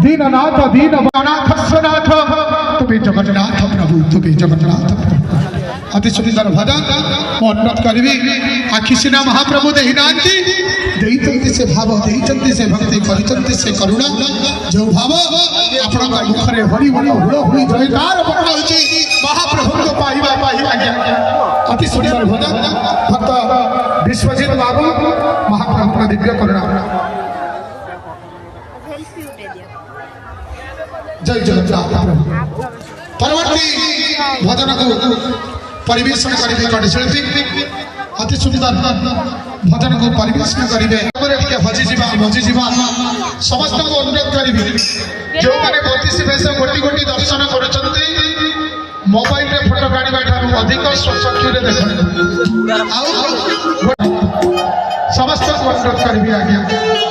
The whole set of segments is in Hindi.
दीननाथ दीन अनाथ तुम्हें जगन्नाथ प्रभु तुम्हें जगन्नाथ अति सुंदर भजन अनुरोध करी आखि सिना महाप्रभु देना से भाव देते से भक्ति कर से करुणा जो भाव आपण मुखरे हरि बोल हुड़ हुई जयकार महाप्रभु को पाइबा अति सुंदर भजन भक्त विश्वजित बाबू महाप्रभु का दिव्य करुणा जय जगन्नाथ परवर्ती भजन को परिवेशन करेंगे कंठशिल्पी अति सुंदर भजन को परिवेशन करेंगे भजिजा समस्त को अनुरोध करी जो मैंने 32 वेश गोटी गोटी दर्शन कर मोबाइल रे फोटो काढ़ा ठार अधिक स्वचक्षु देख समस्त को अनुरोध करी आज्ञा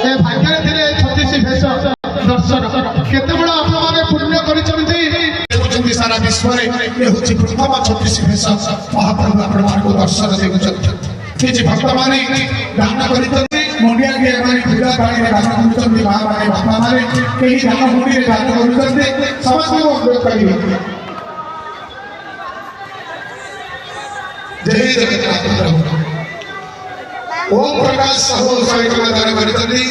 ए भाग्य थे 36 वेश दर्शन केते बड़ा आप माने पुण्य करिसंती सारा विश्व रे ए होछि प्रथम 36 वेश महाप्रभु आपण मानको दर्शन देउछंती जे भक्त माने दान करिसंती मोंडिया के हमारी पूजा पानी रे दान करिसंती मां माने बापा माने केही दान मोंडी रे दान करिसंती समस्त को अनुरोध करिवे जय जगन्नाथ प्रभु ओम प्रकाश साहू सहित दान करिसंती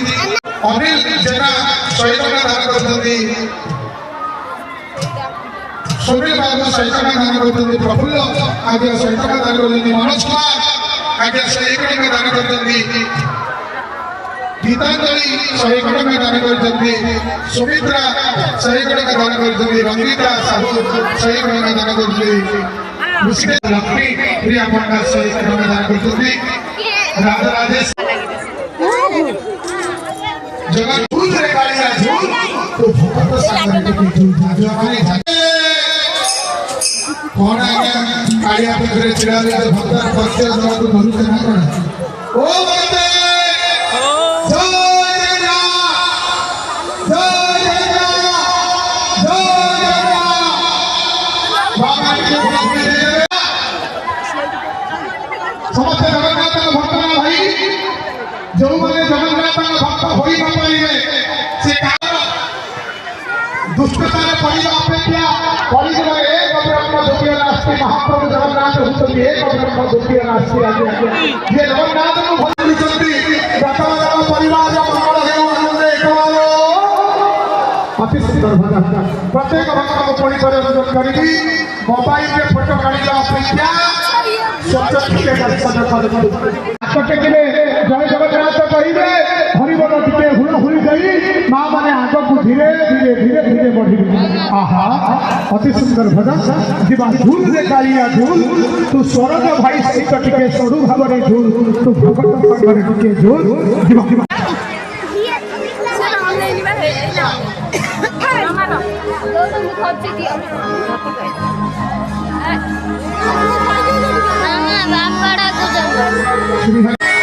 अनिल जना सहितना दान करते सुनील बाबू सहितना दान करते प्रफुल्ल आगे सहितना दान करते मनोज कुमार आगे सहितना दान करते गीतांजलि 100 टका दान करछन्ती सुमित्रा 100 टका दान करछन्ती रंगीता साहू 100 टका दान करछन्ती मुस्लिम लक्ष्मी प्रिया पंडा 100 टका दान करछन्ती राधा राजेश जगह झूल रे कालिया झूल तो भक्त सागर के झूल जो हमारे कौन आया कालिया पे चिड़ा दे भक्त भक्त को धरू से ना करा ओ बंदे समस्त जगन्नाथ भक्त भाई जो मैंने जगन्नाथ भक्त हो से दुष्टता पड़ा अपेक्षा परिचय एक ब्रह्म द्वितीय नास्ति महाप्रभु जगन्नाथ होती एक ब्रह्म द्वितीय नास्ति ये जगन्नाथ को भली परिवार अति सुंदर भजन प्रत्येक भक्त को पुणी परिवर्तन करी मोबाइल के फोटो काढ़ अपेक्षा जय जगन्नाथ कहे हरिबल टे हुलहुली गई माँ मैंने आग को धीरे धीरे धीरे धीरे बढ़ी आहा अति सुंदर भजन जीवा झूल रे कालिया झूल तू स्वर्ग भाई सहित टिके सड़ू भाव झूल तू भगत संगे टिके झूल जीवा रामगढ़